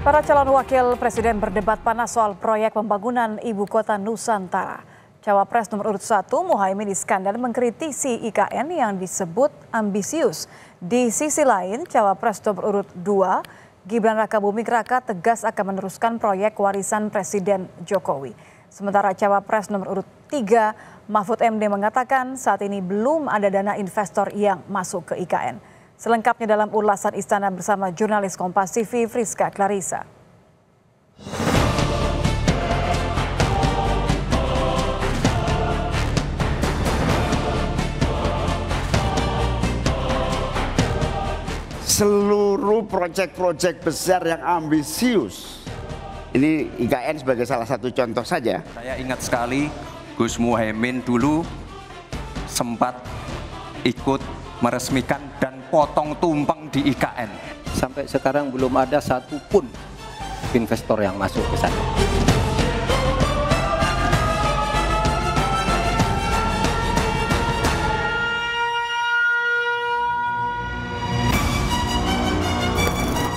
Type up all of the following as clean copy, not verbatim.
Para calon wakil presiden berdebat panas soal proyek pembangunan ibu kota Nusantara. Cawapres nomor urut 1 Muhaimin Iskandar mengkritisi IKN yang disebut ambisius. Di sisi lain, Cawapres nomor urut 2 Gibran Rakabuming Raka tegas akan meneruskan proyek warisan Presiden Jokowi. Sementara Cawapres nomor urut 3 Mahfud MD mengatakan saat ini belum ada dana investor yang masuk ke IKN. Selengkapnya dalam ulasan Istana bersama jurnalis Kompas TV Friska Clarissa. Seluruh proyek-proyek besar yang ambisius, ini IKN sebagai salah satu contoh saja. Saya ingat sekali Gus Muhaimin dulu sempat ikut meresmikan dan potong tumpeng di IKN. Sampai sekarang belum ada satupun investor yang masuk ke sana.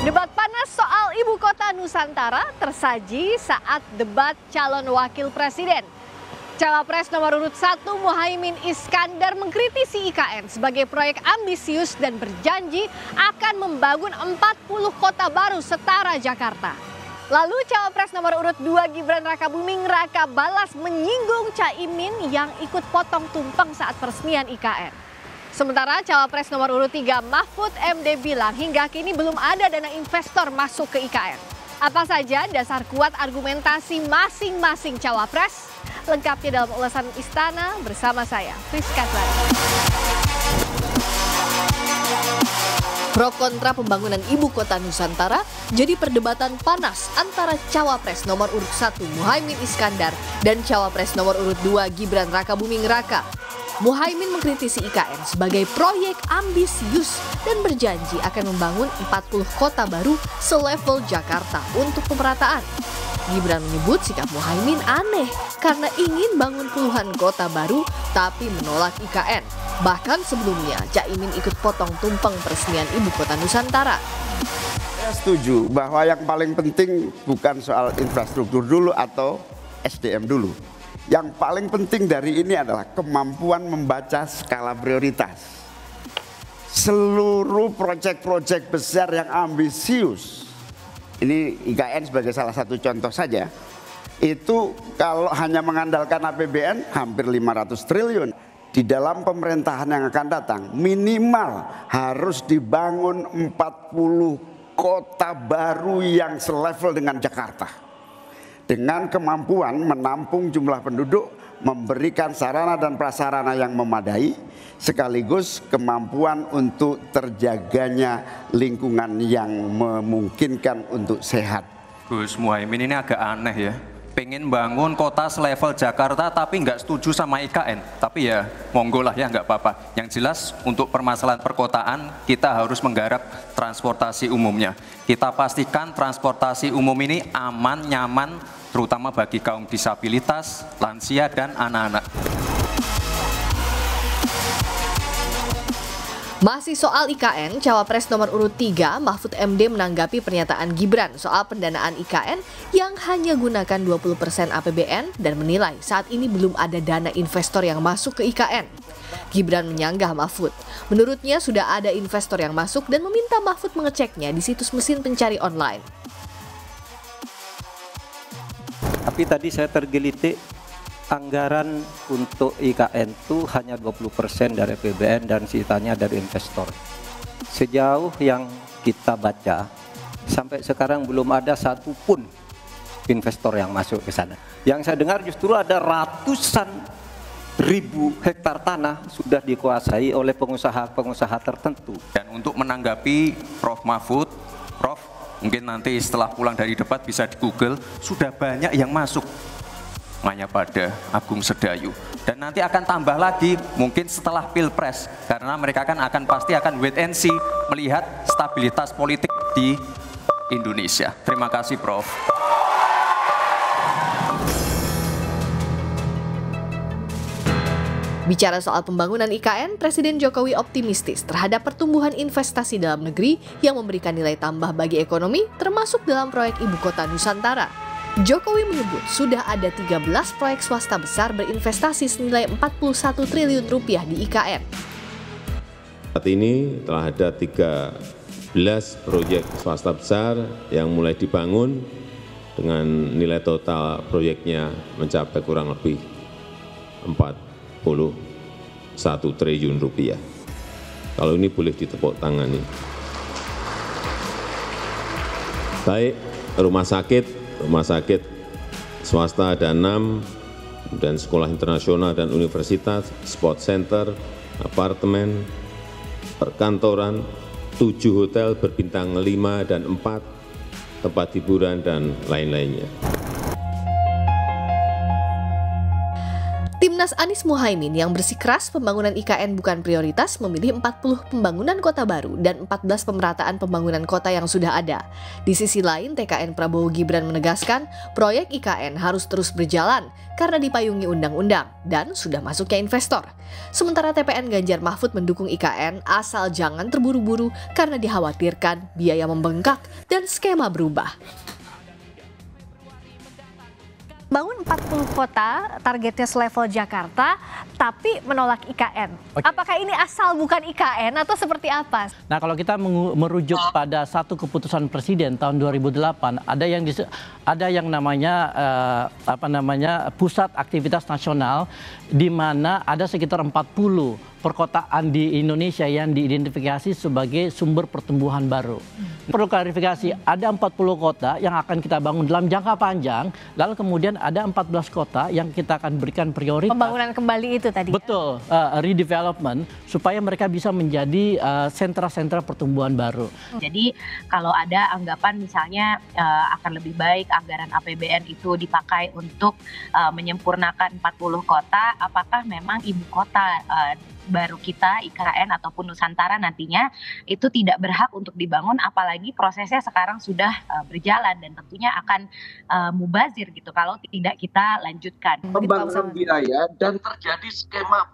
Debat panas soal ibu kota Nusantara tersaji saat debat calon wakil presiden. Cawapres nomor urut 1 Muhaimin Iskandar mengkritisi IKN sebagai proyek ambisius dan berjanji akan membangun 40 kota baru setara Jakarta. Lalu Cawapres nomor urut 2 Gibran Rakabuming Raka balas menyinggung Caimin yang ikut potong tumpeng saat peresmian IKN. Sementara Cawapres nomor urut 3 Mahfud MD bilang hingga kini belum ada dana investor masuk ke IKN. Apa saja dasar kuat argumentasi masing-masing Cawapres? Lengkapnya dalam ulasan Istana bersama saya, Friska Clarissa. Pro kontra pembangunan ibu kota Nusantara jadi perdebatan panas antara Cawapres nomor urut 1 Muhaimin Iskandar dan Cawapres nomor urut 2 Gibran Rakabuming Raka. Muhaimin mengkritisi IKN sebagai proyek ambisius dan berjanji akan membangun 40 kota baru selevel Jakarta untuk pemerataan. Gibran menyebut sikap Muhaimin aneh karena ingin bangun puluhan kota baru tapi menolak IKN. Bahkan sebelumnya Caimin ikut potong tumpeng peresmian ibu kota Nusantara. Saya setuju bahwa yang paling penting bukan soal infrastruktur dulu atau SDM dulu. Yang paling penting dari ini adalah kemampuan membaca skala prioritas. Seluruh proyek-proyek besar yang ambisius, ini IKN sebagai salah satu contoh saja, itu kalau hanya mengandalkan APBN hampir 500 triliun. Di dalam pemerintahan yang akan datang minimal harus dibangun 40 kota baru yang selevel dengan Jakarta. Dengan kemampuan menampung jumlah penduduk, memberikan sarana dan prasarana yang memadai, sekaligus kemampuan untuk terjaganya lingkungan yang memungkinkan untuk sehat. Gus Muhaimin ini agak aneh ya. Pengen bangun kota selevel Jakarta tapi nggak setuju sama IKN. Tapi ya monggo lah ya, nggak apa-apa. Yang jelas untuk permasalahan perkotaan kita harus menggarap transportasi umumnya. Kita pastikan transportasi umum ini aman, nyaman, terutama bagi kaum disabilitas, lansia, dan anak-anak. Masih soal IKN, Cawapres nomor urut 3 Mahfud MD menanggapi pernyataan Gibran soal pendanaan IKN yang hanya gunakan 20% APBN dan menilai saat ini belum ada dana investor yang masuk ke IKN. Gibran menyanggah Mahfud. Menurutnya sudah ada investor yang masuk dan meminta Mahfud mengeceknya di situs mesin pencari online. Tapi tadi saya tergelitik, anggaran untuk IKN itu hanya 20% dari APBN dan sisanya dari investor. Sejauh yang kita baca, sampai sekarang belum ada satupun investor yang masuk ke sana. Yang saya dengar justru ada ratusan ribu hektar tanah sudah dikuasai oleh pengusaha-pengusaha tertentu. Dan untuk menanggapi Prof. Mahfud, Prof, mungkin nanti setelah pulang dari debat bisa di Google, sudah banyak yang masuk. Hanya pada Agung Sedayu. Dan nanti akan tambah lagi mungkin setelah Pilpres. Karena mereka pasti akan wait and see melihat stabilitas politik di Indonesia. Terima kasih Prof. Bicara soal pembangunan IKN, Presiden Jokowi optimistis terhadap pertumbuhan investasi dalam negeri yang memberikan nilai tambah bagi ekonomi, termasuk dalam proyek Ibu Kota Nusantara. Jokowi menyebut sudah ada 13 proyek swasta besar berinvestasi senilai 41 triliun rupiah di IKN. Saat ini telah ada 13 proyek swasta besar yang mulai dibangun dengan nilai total proyeknya mencapai kurang lebih 41 triliun rupiah. Kalau ini boleh ditepuk tangani. Baik rumah sakit swasta ada 6, dan sekolah internasional dan universitas, sport center, apartemen, perkantoran, 7 hotel berbintang 5 dan 4, tempat hiburan dan lain-lainnya. Timnas Anies Muhaimin yang bersikeras pembangunan IKN bukan prioritas memilih 40 pembangunan kota baru dan 14 pemerataan pembangunan kota yang sudah ada. Di sisi lain, TKN Prabowo Gibran menegaskan proyek IKN harus terus berjalan karena dipayungi undang-undang dan sudah masuknya investor. Sementara TPN Ganjar Mahfud mendukung IKN asal jangan terburu-buru karena dikhawatirkan biaya membengkak dan skema berubah. Bangun 40 kota, targetnya selevel Jakarta, tapi menolak IKN. Oke. Apakah ini asal bukan IKN atau seperti apa? Nah, kalau kita merujuk pada satu keputusan Presiden tahun 2008, ada yang namanya Pusat Aktivitas Nasional, di mana ada sekitar 40 perkotaan di Indonesia yang diidentifikasi sebagai sumber pertumbuhan baru. Perlu klarifikasi, ada 40 kota yang akan kita bangun dalam jangka panjang, lalu kemudian ada 14 kota yang kita akan berikan prioritas. Pembangunan kembali itu tadi. Betul, redevelopment, supaya mereka bisa menjadi sentra-sentra pertumbuhan baru. Jadi kalau ada anggapan misalnya akan lebih baik anggaran APBN itu dipakai untuk menyempurnakan 40 kota, apakah memang ibu kota baru kita, IKN ataupun Nusantara nantinya itu tidak berhak untuk dibangun, apalagi prosesnya sekarang sudah berjalan dan tentunya akan mubazir gitu kalau tidak kita lanjutkan. Pembangunan biaya dan terjadi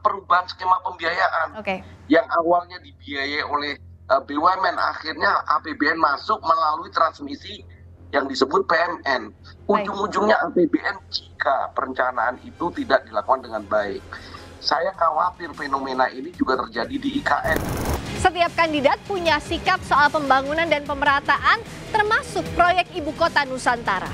perubahan skema pembiayaan yang awalnya dibiayai oleh BUMN, akhirnya APBN masuk melalui transmisi yang disebut PMN. Ujung-ujungnya APBN jika perencanaan itu tidak dilakukan dengan baik. Saya khawatir fenomena ini juga terjadi di IKN. Setiap kandidat punya sikap soal pembangunan dan pemerataan, termasuk proyek Ibu Kota Nusantara.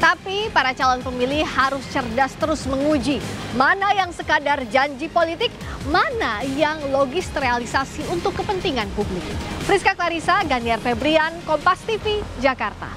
Tapi para calon pemilih harus cerdas terus menguji mana yang sekadar janji politik, mana yang logis terrealisasi untuk kepentingan publik. Friska Clarissa, Ganiar Febrian, Kompas TV, Jakarta.